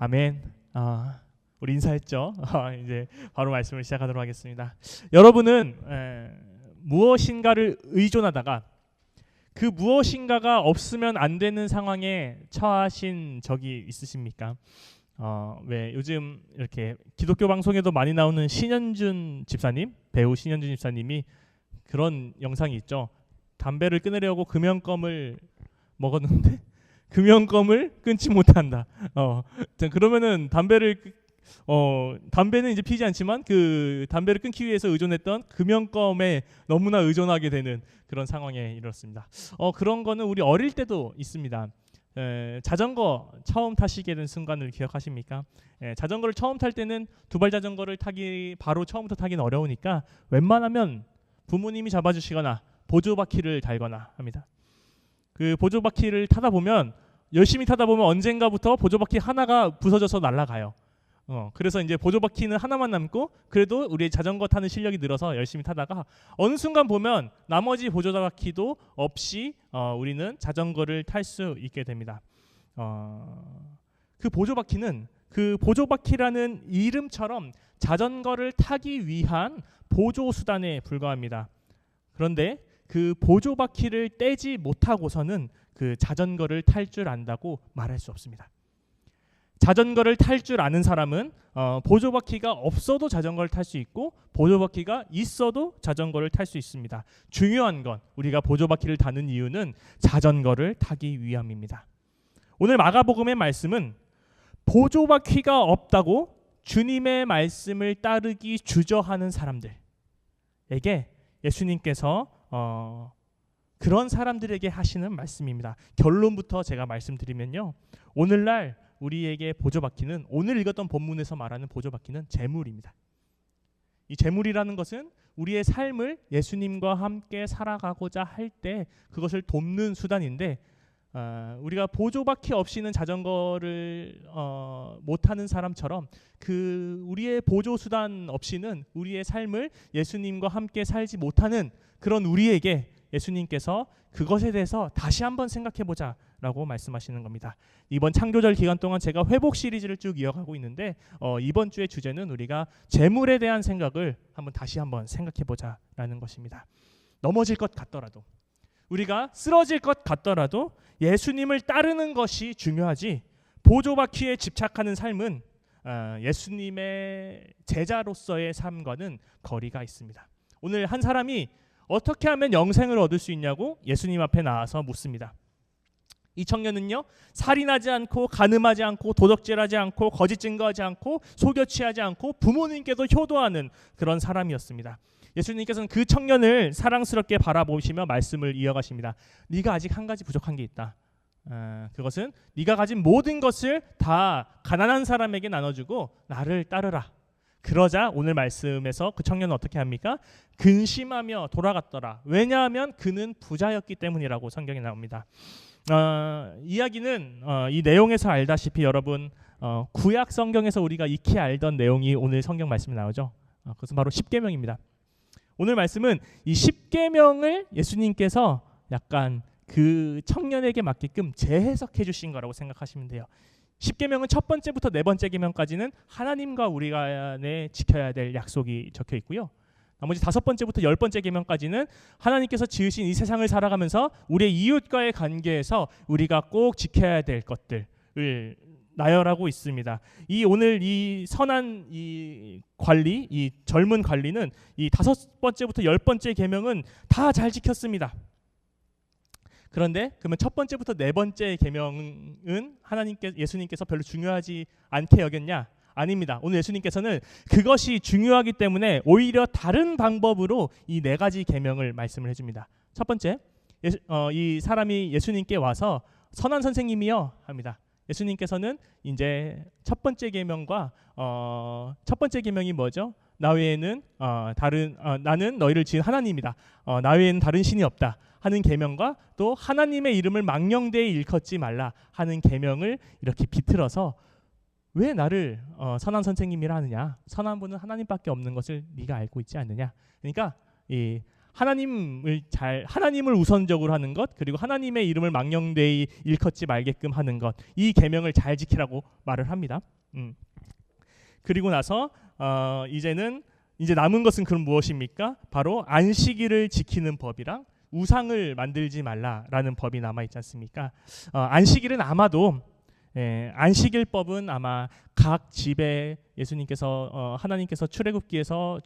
아멘. 우리 인사했죠? 이제 바로 말씀을 시작하도록 하겠습니다. 여러분은 무엇인가를 의존하다가 그 무엇인가가 없으면 안 되는 상황에 처하신 적이 있으십니까? 왜 요즘 이렇게 기독교 방송에도 많이 나오는 신현준 집사님, 배우 신현준 집사님이 그런 영상이 있죠. 담배를 끊으려고 금연껌을 먹었는데 금연껌을 끊지 못한다. 그러면은 담배는 이제 피지 않지만 그 담배를 끊기 위해서 의존했던 금연껌에 너무나 의존하게 되는 그런 상황에 이르렀습니다. 그런 거는 우리 어릴 때도 있습니다. 자전거 처음 타시게 된 순간을 기억하십니까? 자전거를 처음 탈 때는 두발 자전거를 타기 바로 처음부터 타기는 어려우니까 웬만하면 부모님이 잡아주시거나 보조바퀴를 달거나 합니다. 그 보조바퀴를 타다 보면 열심히 타다 보면 언젠가부터 보조바퀴 하나가 부서져서 날아가요. 그래서 이제 보조바퀴는 하나만 남고 그래도 우리 자전거 타는 실력이 늘어서 열심히 타다가 어느 순간 보면 나머지 보조바퀴도 없이 우리는 자전거를 탈 수 있게 됩니다. 그 보조바퀴라는 이름처럼 자전거를 타기 위한 보조수단에 불과합니다. 그런데 그 보조바퀴를 떼지 못하고서는 그 자전거를 탈 줄 안다고 말할 수 없습니다. 자전거를 탈 줄 아는 사람은 보조바퀴가 없어도 자전거를 탈 수 있고 보조바퀴가 있어도 자전거를 탈 수 있습니다. 중요한 건 우리가 보조바퀴를 타는 이유는 자전거를 타기 위함입니다. 오늘 마가복음의 말씀은 보조바퀴가 없다고 주님의 말씀을 따르기 주저하는 사람들에게 예수님께서 그런 사람들에게 하시는 말씀입니다. 결론부터 제가 말씀드리면요. 오늘날 우리에게 보조바퀴는 오늘 읽었던 본문에서 말하는 보조바퀴는 재물입니다. 이 재물이라는 것은 우리의 삶을 예수님과 함께 살아가고자 할 때 그것을 돕는 수단인데 우리가 보조바퀴 없이는 자전거를 못 타는 사람처럼 그 우리의 보조 수단 없이는 우리의 삶을 예수님과 함께 살지 못하는 그런 우리에게 예수님께서 그것에 대해서 다시 한번 생각해보자 라고 말씀하시는 겁니다. 이번 창조절 기간 동안 제가 회복 시리즈를 쭉 이어가고 있는데 이번 주의 주제는 우리가 재물에 대한 생각을 다시 한번 생각해보자 라는 것입니다. 넘어질 것 같더라도 우리가 쓰러질 것 같더라도 예수님을 따르는 것이 중요하지 보조바퀴에 집착하는 삶은 예수님의 제자로서의 삶과는 거리가 있습니다. 오늘 한 사람이 어떻게 하면 영생을 얻을 수 있냐고 예수님 앞에 나와서 묻습니다. 이 청년은요, 살인하지 않고 간음하지 않고 도덕질하지 않고 거짓 증거하지 않고 속여 취하지 않고 부모님께도 효도하는 그런 사람이었습니다. 예수님께서는 그 청년을 사랑스럽게 바라보시며 말씀을 이어가십니다. 네가 아직 한 가지 부족한 게 있다. 그것은 네가 가진 모든 것을 다 가난한 사람에게 나눠주고 나를 따르라. 그러자 오늘 말씀에서 그 청년은 어떻게 합니까? 근심하며 돌아갔더라. 왜냐하면 그는 부자였기 때문이라고 성경에 나옵니다. 이야기는 이 내용에서 알다시피 여러분 구약 성경에서 우리가 익히 알던 내용이 오늘 성경 말씀에 나오죠. 그것은 바로 십계명입니다. 오늘 말씀은 이 십계명을 예수님께서 약간 그 청년에게 맞게끔 재해석해 주신 거라고 생각하시면 돼요. 십계명은 첫 번째부터 네 번째 계명까지는 하나님과 우리 간에 지켜야 될 약속이 적혀 있고요. 나머지 다섯 번째부터 열 번째 계명까지는 하나님께서 지으신 이 세상을 살아가면서 우리의 이웃과의 관계에서 우리가 꼭 지켜야 될 것들을 나열하고 있습니다. 오늘 이 선한 이 관리, 이 젊은 관리는 이 다섯 번째부터 열 번째 계명은 다 잘 지켰습니다. 그런데 그러면 첫 번째부터 네 번째 계명은 예수님께서 별로 중요하지 않게 여겼냐? 아닙니다. 오늘 예수님께서는 그것이 중요하기 때문에 오히려 다른 방법으로 이 네 가지 계명을 말씀을 해줍니다. 첫 번째, 이 사람이 예수님께 와서 선한 선생님이여 합니다. 예수님께서는 이제 첫 번째 계명과 첫 번째 계명이 뭐죠? 나 외에는 나는 너희를 지은 하나님이다. 나 외에는 다른 신이 없다. 하는 계명과 또 하나님의 이름을 망령되이 일컫지 말라 하는 계명을 이렇게 비틀어서 왜 나를 선한 선생님이라 하느냐? 선한 분은 하나님밖에 없는 것을 네가 알고 있지 않느냐? 그러니까 이 하나님을 우선적으로 하는 것, 그리고 하나님의 이름을 망령되이 일컫지 말게끔 하는 것, 이 계명을 잘 지키라고 말을 합니다. 그리고 나서 이제 남은 것은 그럼 무엇입니까? 바로 안식일을 지키는 법이랑 우상을 만들지 말라라는 법이 남아 있지 않습니까? 안식일은 아마도 안식일법은 아마 각 집에 예수님께서 하나님께서 출애굽기에서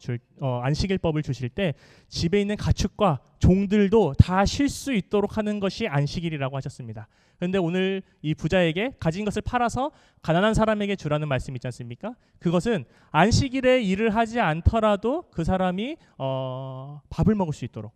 안식일법을 주실 때 집에 있는 가축과 종들도 다 쉴 수 있도록 하는 것이 안식일이라고 하셨습니다. 그런데 오늘 이 부자에게 가진 것을 팔아서 가난한 사람에게 주라는 말씀 있지 않습니까? 그것은 안식일에 일을 하지 않더라도 그 사람이 밥을 먹을 수 있도록,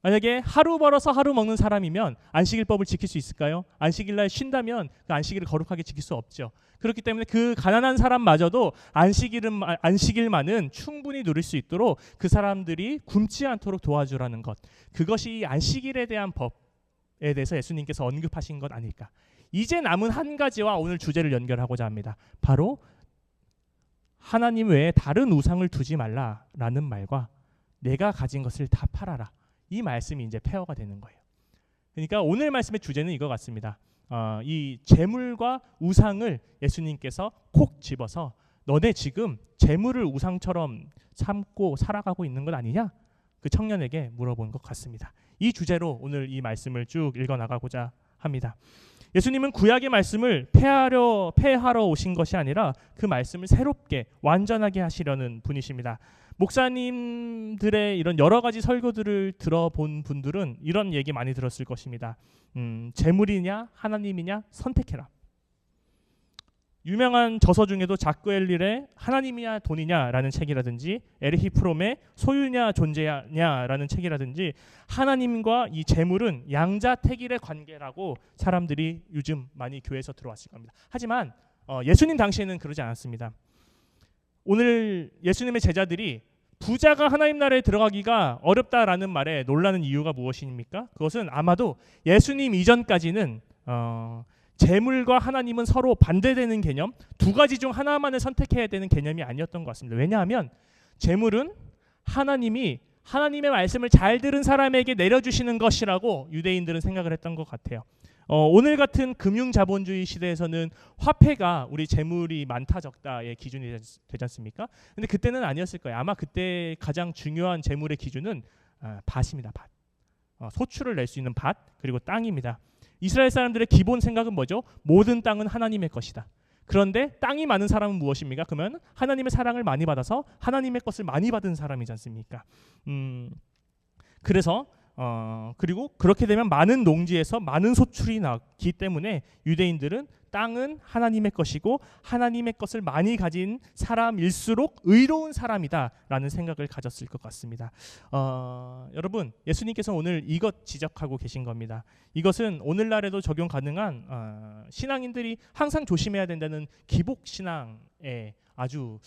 만약에 하루 벌어서 하루 먹는 사람이면 안식일법을 지킬 수 있을까요? 안식일날 쉰다면 그 안식일을 거룩하게 지킬 수 없죠. 그렇기 때문에 그 가난한 사람마저도 안식일만은 충분히 누릴 수 있도록 그 사람들이 굶지 않도록 도와주라는 것, 그것이 안식일에 대한 법에 대해서 예수님께서 언급하신 것 아닐까. 이제 남은 한 가지와 오늘 주제를 연결하고자 합니다. 바로 하나님 외에 다른 우상을 두지 말라라는 말과 내가 가진 것을 다 팔아라, 이 말씀이 이제 페어가 되는 거예요. 그러니까 오늘 말씀의 주제는 이거 같습니다. 이 재물과 우상을 예수님께서 콕 집어서 너네 지금 재물을 우상처럼 삼고 살아가고 있는 것 아니냐? 그 청년에게 물어본 것 같습니다. 이 주제로 오늘 이 말씀을 쭉 읽어나가고자 합니다. 예수님은 구약의 말씀을 폐하러 오신 것이 아니라 그 말씀을 새롭게 완전하게 하시려는 분이십니다. 목사님들의 이런 여러 가지 설교들을 들어본 분들은 이런 얘기 많이 들었을 것입니다. 재물이냐 하나님이냐 선택해라. 유명한 저서 중에도 자크 엘릴의 하나님이냐 돈이냐라는 책이라든지 에르히 프롬의 소유냐 존재냐라는 책이라든지 하나님과 이 재물은 양자택일의 관계라고 사람들이 요즘 많이 교회에서 들어왔을 겁니다. 하지만 예수님 당시에는 그러지 않았습니다. 오늘 예수님의 제자들이 부자가 하나님 나라에 들어가기가 어렵다라는 말에 놀라는 이유가 무엇입니까? 그것은 아마도 예수님 이전까지는 재물과 하나님은 서로 반대되는 개념, 두 가지 중 하나만을 선택해야 되는 개념이 아니었던 것 같습니다. 왜냐하면 재물은 하나님이 하나님의 말씀을 잘 들은 사람에게 내려주시는 것이라고 유대인들은 생각을 했던 것 같아요. 오늘 같은 금융자본주의 시대에서는 화폐가 우리 재물이 많다 적다의 기준이 되지 않습니까? 근데 그때는 아니었을 거예요. 아마 그때 가장 중요한 재물의 기준은 밭입니다. 밭. 소출을 낼 수 있는 밭, 그리고 땅입니다. 이스라엘 사람들의 기본 생각은 뭐죠? 모든 땅은 하나님의 것이다. 그런데 땅이 많은 사람은 무엇입니까? 그러면 하나님의 사랑을 많이 받아서 하나님의 것을 많이 받은 사람이지 않습니까? 그래서 그리고 그렇게 되면 많은 농지에서 많은 소출이 나기 때문에 유대인들은 땅은 하나님의 것이고 하나님의 것을 많이 가진 사람일수록 의로운 사람이다라는 생각을 가졌을 것 같습니다. 여러분, 예수님께서 오늘 이것 지적하고 계신 겁니다. 이것은 오늘날에도 적용 가능한 신앙인들이 항상 조심해야 된다는 기복신앙의 아주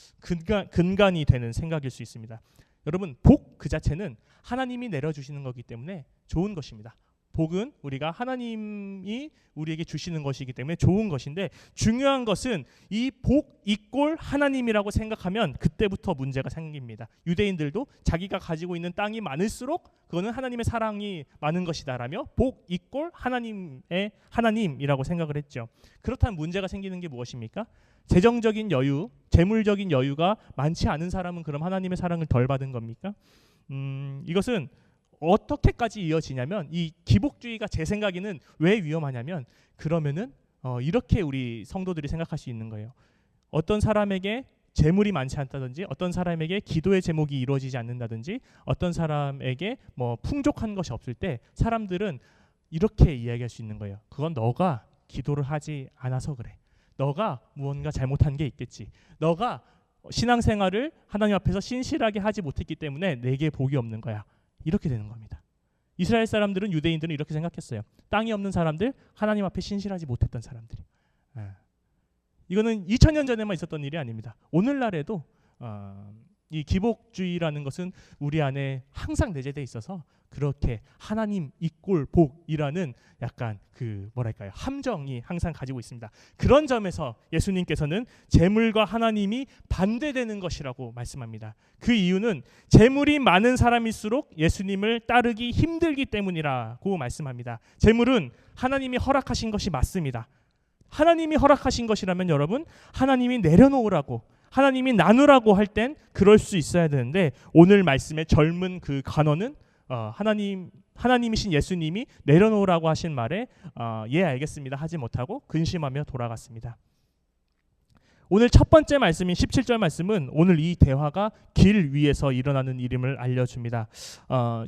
근간이 되는 생각일 수 있습니다. 여러분, 복 그 자체는 하나님이 내려주시는 거기 때문에 좋은 것입니다. 복은 우리가 하나님이 우리에게 주시는 것이기 때문에 좋은 것인데, 중요한 것은 이 복 이꼴 하나님이라고 생각하면 그때부터 문제가 생깁니다. 유대인들도 자기가 가지고 있는 땅이 많을수록 그거는 하나님의 사랑이 많은 것이다라며 복 이꼴 하나님의 하나님이라고 생각을 했죠. 그렇다면 문제가 생기는 게 무엇입니까? 재정적인 여유, 재물적인 여유가 많지 않은 사람은 그럼 하나님의 사랑을 덜 받은 겁니까? 이것은 어떻게까지 이어지냐면, 이 기복주의가 제 생각에는 왜 위험하냐면, 그러면은 이렇게 우리 성도들이 생각할 수 있는 거예요. 어떤 사람에게 재물이 많지 않다든지, 어떤 사람에게 기도의 제목이 이루어지지 않는다든지, 어떤 사람에게 뭐 풍족한 것이 없을 때 사람들은 이렇게 이야기할 수 있는 거예요. 그건 너가 기도를 하지 않아서 그래. 너가 무언가 잘못한 게 있겠지. 너가 신앙생활을 하나님 앞에서 신실하게 하지 못했기 때문에 내게 복이 없는 거야. 이렇게 되는 겁니다. 이스라엘 사람들은, 유대인들은 이렇게 생각했어요. 땅이 없는 사람들, 하나님 앞에 신실하지 못했던 사람들이. 이거는 2000년 전에만 있었던 일이 아닙니다. 오늘날에도 이 기복주의라는 것은 우리 안에 항상 내재되어 있어서 그렇게 하나님 이꼴 복이라는 약간 그 뭐랄까요, 함정이 항상 가지고 있습니다. 그런 점에서 예수님께서는 재물과 하나님이 반대되는 것이라고 말씀합니다. 그 이유는 재물이 많은 사람일수록 예수님을 따르기 힘들기 때문이라고 말씀합니다. 재물은 하나님이 허락하신 것이 맞습니다. 하나님이 허락하신 것이라면 여러분, 하나님이 내려놓으라고, 하나님이 나누라고 할 땐 그럴 수 있어야 되는데, 오늘 말씀의 젊은 그 간언은 하나님이신 예수님이 내려놓으라고 하신 말에 예 알겠습니다 하지 못하고 근심하며 돌아갔습니다. 오늘 첫 번째 말씀인 17절 말씀은 오늘 이 대화가 길 위에서 일어나는 일임을 알려줍니다.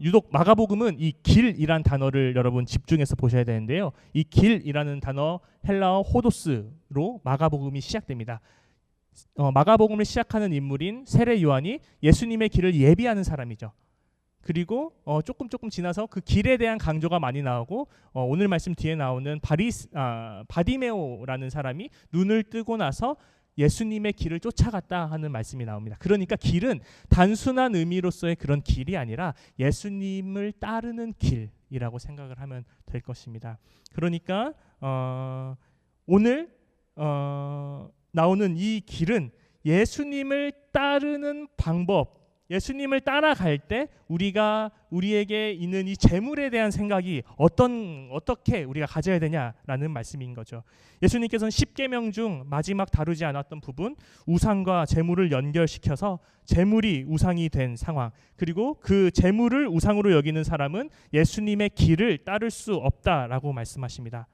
유독 마가복음은 이 길이란 단어를 여러분 집중해서 보셔야 되는데요. 이 길이라는 단어 헬라어 호도스로 마가복음이 시작됩니다. 마가복음을 시작하는 인물인 세례 요한이 예수님의 길을 예비하는 사람이죠. 그리고 조금 지나서 그 길에 대한 강조가 많이 나오고 오늘 말씀 뒤에 나오는 바디메오라는 사람이 눈을 뜨고 나서 예수님의 길을 쫓아갔다 하는 말씀이 나옵니다. 그러니까 길은 단순한 의미로서의 그런 길이 아니라 예수님을 따르는 길이라고 생각을 하면 될 것입니다. 그러니까 오늘 나오는 이 길은 예수님을 따르는 방법, 예수님을 따라갈 때 우리에게 있는 이 재물에 대한 생각이 어떻게 우리가 가져야 되냐라는 말씀인 거죠. 예수님께서는 10계명 중 마지막 다루지 않았던 부분, 우상과 재물을 연결시켜서 재물이 우상이 된 상황, 그리고 그 재물을 우상으로 여기는 사람은 예수님의 길을 따를 수 없다라고 말씀하십니다.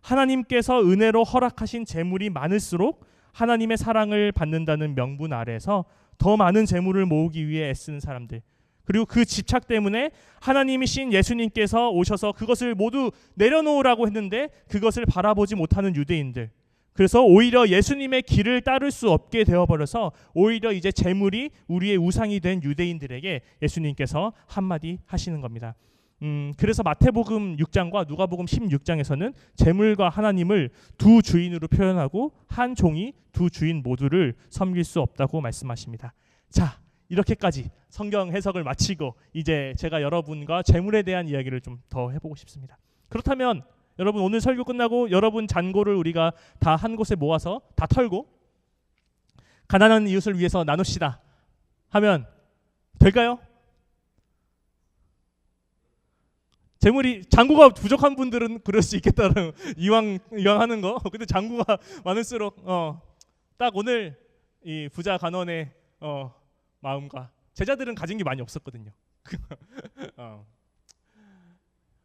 하나님께서 은혜로 허락하신 재물이 많을수록 하나님의 사랑을 받는다는 명분 아래서 더 많은 재물을 모으기 위해 애쓰는 사람들, 그리고 그 집착 때문에 하나님이신 예수님께서 오셔서 그것을 모두 내려놓으라고 했는데 그것을 바라보지 못하는 유대인들, 그래서 오히려 예수님의 길을 따를 수 없게 되어버려서 오히려 이제 재물이 우리의 우상이 된 유대인들에게 예수님께서 한마디 하시는 겁니다. 그래서 마태복음 6장과 누가복음 16장에서는 재물과 하나님을 두 주인으로 표현하고 한 종이 두 주인 모두를 섬길 수 없다고 말씀하십니다. 자, 이렇게까지 성경 해석을 마치고 이제 제가 여러분과 재물에 대한 이야기를 좀 더 해보고 싶습니다. 그렇다면 여러분, 오늘 설교 끝나고 여러분 잔고를 우리가 다 한 곳에 모아서 다 털고 가난한 이웃을 위해서 나눕시다 하면 될까요? 재물이 잔고가 부족한 분들은 그럴 수 있겠다는 이왕 하는 거. 근데 잔고가 많을수록 딱 오늘 이 부자 간원의 마음과 제자들은 가진 게 많이 없었거든요.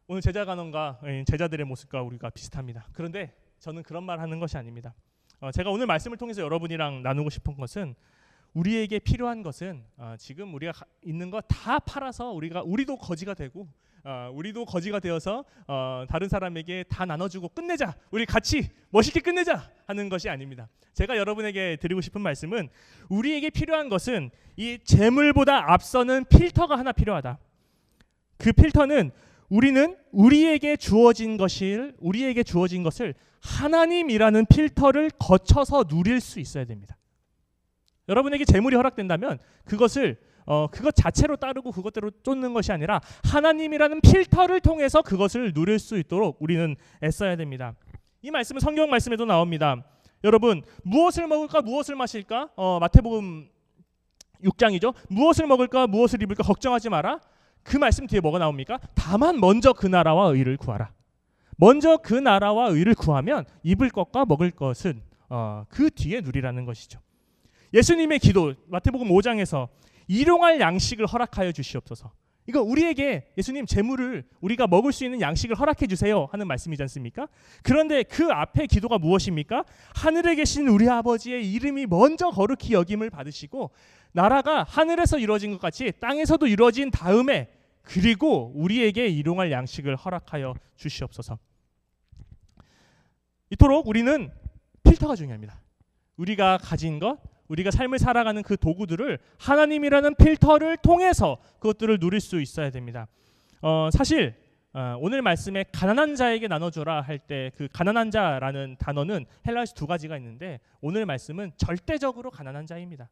오늘 제자 간원과 제자들의 모습과 우리가 비슷합니다. 그런데 저는 그런 말 하는 것이 아닙니다. 제가 오늘 말씀을 통해서 여러분이랑 나누고 싶은 것은, 우리에게 필요한 것은 지금 우리가 있는 거 다 팔아서 우리도 거지가 되고 우리도 거지가 되어서 다른 사람에게 다 나눠주고 끝내자, 우리 같이 멋있게 끝내자 하는 것이 아닙니다. 제가 여러분에게 드리고 싶은 말씀은, 우리에게 필요한 것은 이 재물보다 앞서는 필터가 하나 필요하다. 그 필터는 우리는 우리에게 주어진 것을 하나님이라는 필터를 거쳐서 누릴 수 있어야 됩니다. 여러분에게 재물이 허락된다면 그것 자체로 따르고 그것대로 쫓는 것이 아니라 하나님이라는 필터를 통해서 그것을 누릴 수 있도록 우리는 애써야 됩니다. 이 말씀은 성경 말씀에도 나옵니다. 여러분, 무엇을 먹을까 무엇을 마실까? 마태복음 6장이죠. 무엇을 먹을까 무엇을 입을까 걱정하지 마라. 그 말씀 뒤에 뭐가 나옵니까? 다만 먼저 그 나라와 의를 구하라. 먼저 그 나라와 의를 구하면 입을 것과 먹을 것은 그 뒤에 누리라는 것이죠. 예수님의 기도, 마태복음 5장에서 일용할 양식을 허락하여 주시옵소서. 이거 우리에게 예수님 재물을 우리가 먹을 수 있는 양식을 허락해 주세요 하는 말씀이지 않습니까? 그런데 그 앞에 기도가 무엇입니까? 하늘에 계신 우리 아버지의 이름이 먼저 거룩히 여김을 받으시고 나라가 하늘에서 이루어진 것 같이 땅에서도 이루어진 다음에 그리고 우리에게 일용할 양식을 허락하여 주시옵소서. 이토록 우리는 필터가 중요합니다. 우리가 가진 것, 우리가 삶을 살아가는 그 도구들을 하나님이라는 필터를 통해서 그것들을 누릴 수 있어야 됩니다. 사실 오늘 말씀에 가난한 자에게 나눠줘라 할 때 그 가난한 자라는 단어는 헬라어에서 두 가지가 있는데 오늘 말씀은 절대적으로 가난한 자입니다.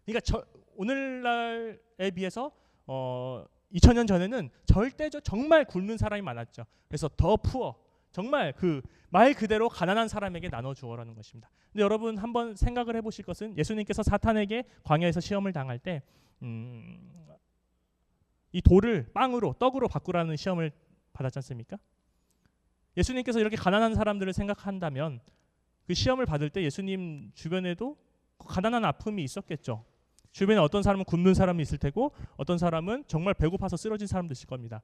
그러니까 오늘날에 비해서 2000년 전에는 절대적 정말 굶는 사람이 많았죠. 그래서 더 푸어, 정말 그 말 그대로 가난한 사람에게 나눠 주어라는 것입니다. 근데 여러분 한번 생각을 해보실 것은 예수님께서 사탄에게 광야에서 시험을 당할 때 이 돌을 빵으로 떡으로 바꾸라는 시험을 받았지 않습니까? 예수님께서 이렇게 가난한 사람들을 생각한다면 그 시험을 받을 때 예수님 주변에도 가난한 아픔이 있었겠죠. 주변에 어떤 사람은 굶는 사람이 있을 테고 어떤 사람은 정말 배고파서 쓰러진 사람도 있을 겁니다.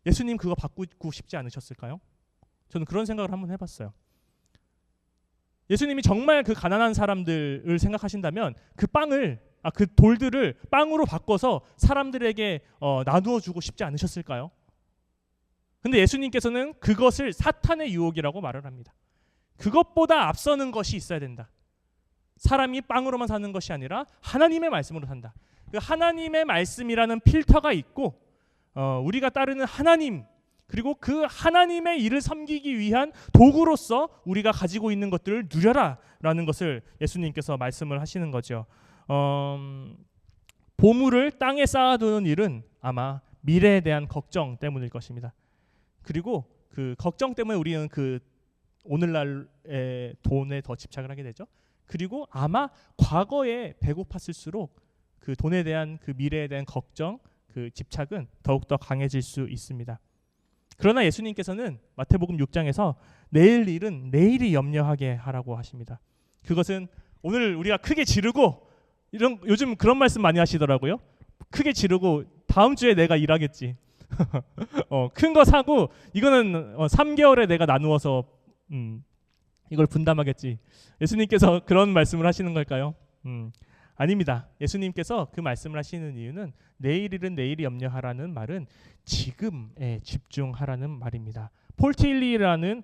예수님 그거 바꾸고 싶지 않으셨을까요? 저는 그런 생각을 한번 해봤어요. 예수님이 정말 그 가난한 사람들을 생각하신다면 그 돌들을 빵으로 바꿔서 사람들에게 나누어 주고 싶지 않으셨을까요? 근데 예수님께서는 그것을 사탄의 유혹이라고 말을 합니다. 그것보다 앞서는 것이 있어야 된다. 사람이 빵으로만 사는 것이 아니라 하나님의 말씀으로 산다. 그 하나님의 말씀이라는 필터가 있고 우리가 따르는 하나님, 그리고 그 하나님의 일을 섬기기 위한 도구로서 우리가 가지고 있는 것들을 누려라라는 것을 예수님께서 말씀을 하시는 거죠. 보물을 땅에 쌓아두는 일은 아마 미래에 대한 걱정 때문일 것입니다. 그리고 그 걱정 때문에 우리는 그 오늘날의 돈에 더 집착을 하게 되죠. 그리고 아마 과거에 배고팠을수록 그 돈에 대한 그 미래에 대한 걱정, 그 집착은 더욱더 강해질 수 있습니다. 그러나 예수님께서는 마태복음 6장에서 내일 일은 내일이 염려하게 하라고 하십니다. 그것은 오늘 우리가 크게 지르고 요즘 그런 말씀 많이 하시더라고요. 크게 지르고 다음 주에 내가 일하겠지. 큰 거 사고 이거는 3개월에 내가 나누어서 이걸 분담하겠지. 예수님께서 그런 말씀을 하시는 걸까요? 아닙니다. 예수님께서 그 말씀을 하시는 이유는 내일 일은 내일이 염려하라는 말은 지금에 집중하라는 말입니다. 폴 틸리히라는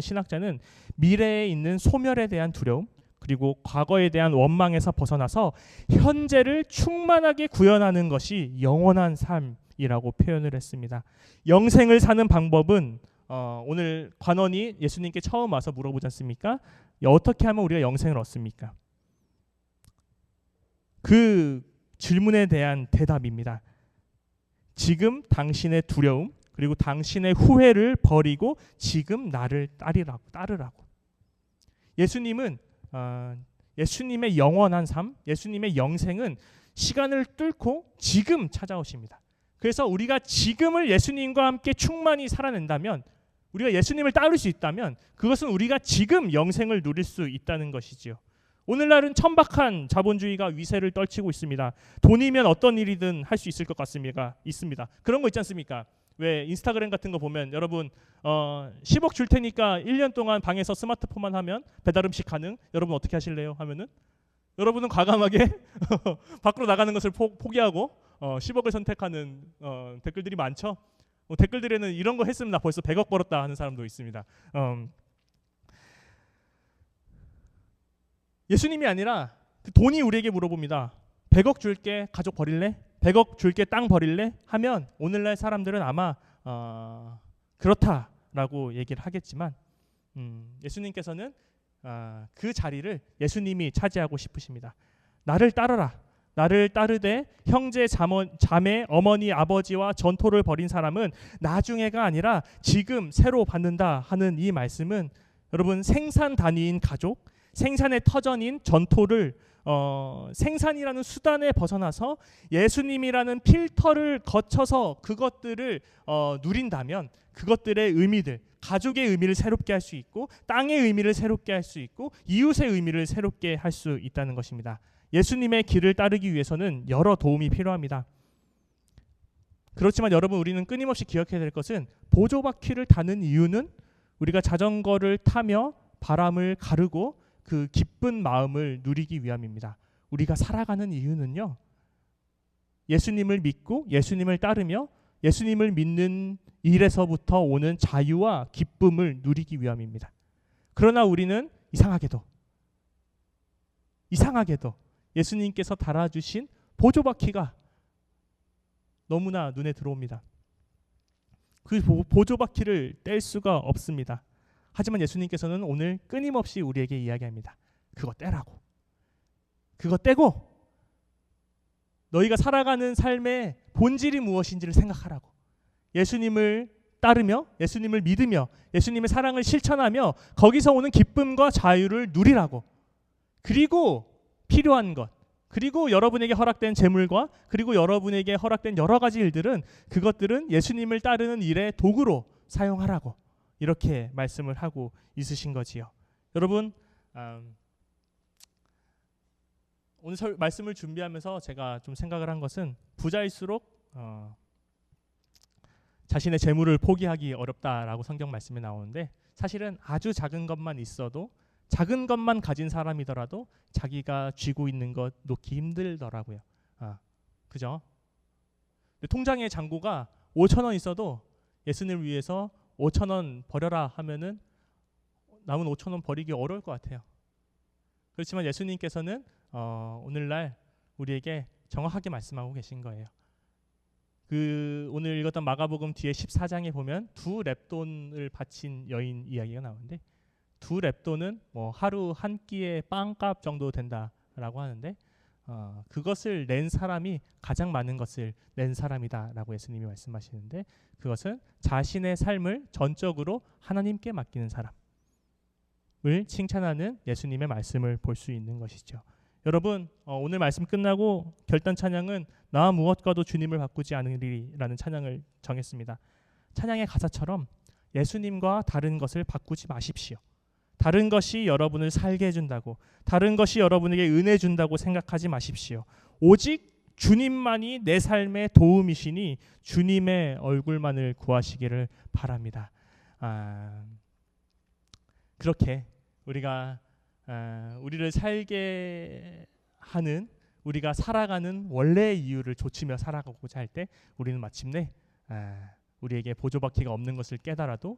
신학자는 미래에 있는 소멸에 대한 두려움, 그리고 과거에 대한 원망에서 벗어나서 현재를 충만하게 구현하는 것이 영원한 삶이라고 표현을 했습니다. 영생을 사는 방법은 오늘 관원이 예수님께 처음 와서 물어보지 않습니까? 어떻게 하면 우리가 영생을 얻습니까? 그 질문에 대한 대답입니다. 지금 당신의 두려움, 그리고 당신의 후회를 버리고 지금 나를 따르라고. 예수님은 예수님의 영원한 삶, 예수님의 영생은 시간을 뚫고 지금 찾아오십니다. 그래서 우리가 지금을 예수님과 함께 충만히 살아낸다면, 우리가 예수님을 따를 수 있다면 그것은 우리가 지금 영생을 누릴 수 있다는 것이지요. 오늘날은 천박한 자본주의가 위세를 떨치고 있습니다. 돈이면 어떤 일이든 할 수 있을 것 같습니다. 있습니다. 그런 거 있지 않습니까? 왜 인스타그램 같은 거 보면 여러분 10억 줄 테니까 1년 동안 방에서 스마트폰만 하면 배달 음식 가능? 여러분 어떻게 하실래요? 하면은 여러분은 과감하게 밖으로 나가는 것을 포기하고 10억을 선택하는 댓글들이 많죠. 댓글들에는 이런 거 했으면 나 벌써 100억 벌었다 하는 사람도 있습니다. 예수님이 아니라 그 돈이 우리에게 물어봅니다. 100억 줄게, 가족 버릴래? 100억 줄게, 땅 버릴래? 하면 오늘날 사람들은 아마 그렇다라고 얘기를 하겠지만 예수님께서는 그 자리를 예수님이 차지하고 싶으십니다. 나를 따르라. 나를 따르되 형제, 자매, 어머니, 아버지와 전토를 벌인 사람은 나중에가 아니라 지금 새로 받는다 하는 이 말씀은 여러분 생산 단위인 가족, 생산의 터전인 전토를 생산이라는 수단에 벗어나서 예수님이라는 필터를 거쳐서 그것들을 누린다면 그것들의 의미들, 가족의 의미를 새롭게 할 수 있고 땅의 의미를 새롭게 할 수 있고 이웃의 의미를 새롭게 할 수 있다는 것입니다. 예수님의 길을 따르기 위해서는 여러 도움이 필요합니다. 그렇지만 여러분, 우리는 끊임없이 기억해야 될 것은 보조바퀴를 타는 이유는 우리가 자전거를 타며 바람을 가르고 그 기쁜 마음을 누리기 위함입니다. 우리가 살아가는 이유는요, 예수님을 믿고 예수님을 따르며 예수님을 믿는 일에서부터 오는 자유와 기쁨을 누리기 위함입니다. 그러나 우리는 이상하게도 예수님께서 달아주신 보조바퀴가 너무나 눈에 들어옵니다. 그 보조바퀴를 뗄 수가 없습니다. 하지만 예수님께서는 오늘 끊임없이 우리에게 이야기합니다. 그거 떼라고. 그거 떼고 너희가 살아가는 삶의 본질이 무엇인지를 생각하라고. 예수님을 따르며 예수님을 믿으며 예수님의 사랑을 실천하며 거기서 오는 기쁨과 자유를 누리라고. 그리고 필요한 것, 그리고 여러분에게 허락된 재물과 그리고 여러분에게 허락된 여러 가지 일들은 그것들은 예수님을 따르는 일의 도구로 사용하라고 이렇게 말씀을 하고 있으신 거지요. 여러분 오늘 말씀을 준비하면서 제가 좀 생각을 한 것은 부자일수록 자신의 재물을 포기하기 어렵다라고 성경 말씀에 나오는데 사실은 아주 작은 것만 있어도 작은 것만 가진 사람이더라도 자기가 쥐고 있는 것 놓기 힘들더라고요. 그죠? 통장에 잔고가 5,000원 있어도 예수님을 위해서 5,000원 버려라 하면은 남은 5,000원 버리기 어려울 것 같아요. 그렇지만 예수님께서는 오늘날 우리에게 정확하게 말씀하고 계신 거예요. 그 오늘 읽었던 마가복음 뒤에 14장에 보면 2렙돈을 바친 여인 이야기가 나오는데 2렙돈은 뭐 하루 한 끼의 빵값 정도 된다라고 하는데 그것을 낸 사람이 가장 많은 것을 낸 사람이다라고 예수님이 말씀하시는데 그것은 자신의 삶을 전적으로 하나님께 맡기는 사람을 칭찬하는 예수님의 말씀을 볼 수 있는 것이죠. 여러분 오늘 말씀 끝나고 결단 찬양은 나 무엇과도 주님을 바꾸지 않으리라는 찬양을 정했습니다. 찬양의 가사처럼 예수님과 다른 것을 바꾸지 마십시오. 다른 것이 여러분을 살게 해준다고 다른 것이 여러분에게 은혜 준다고 생각하지 마십시오. 오직 주님만이 내 삶의 도움이시니 주님의 얼굴만을 구하시기를 바랍니다. 그렇게 우리가 우리를 살게 하는 우리가 살아가는 원래의 이유를 좇으며 살아가고자 할 때 우리는 마침내 우리에게 보조바퀴가 없는 것을 깨달아도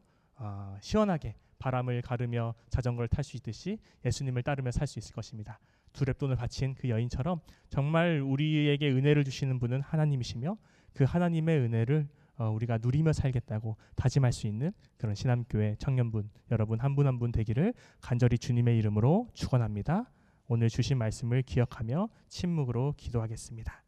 시원하게 바람을 가르며 자전거를 탈 수 있듯이 예수님을 따르며 살 수 있을 것입니다. 2렙돈을 바친 그 여인처럼 정말 우리에게 은혜를 주시는 분은 하나님이시며 그 하나님의 은혜를 우리가 누리며 살겠다고 다짐할 수 있는 그런 신암교회 청년분 여러분 한 분 한 분 되기를 간절히 주님의 이름으로 축원합니다. 오늘 주신 말씀을 기억하며 침묵으로 기도하겠습니다.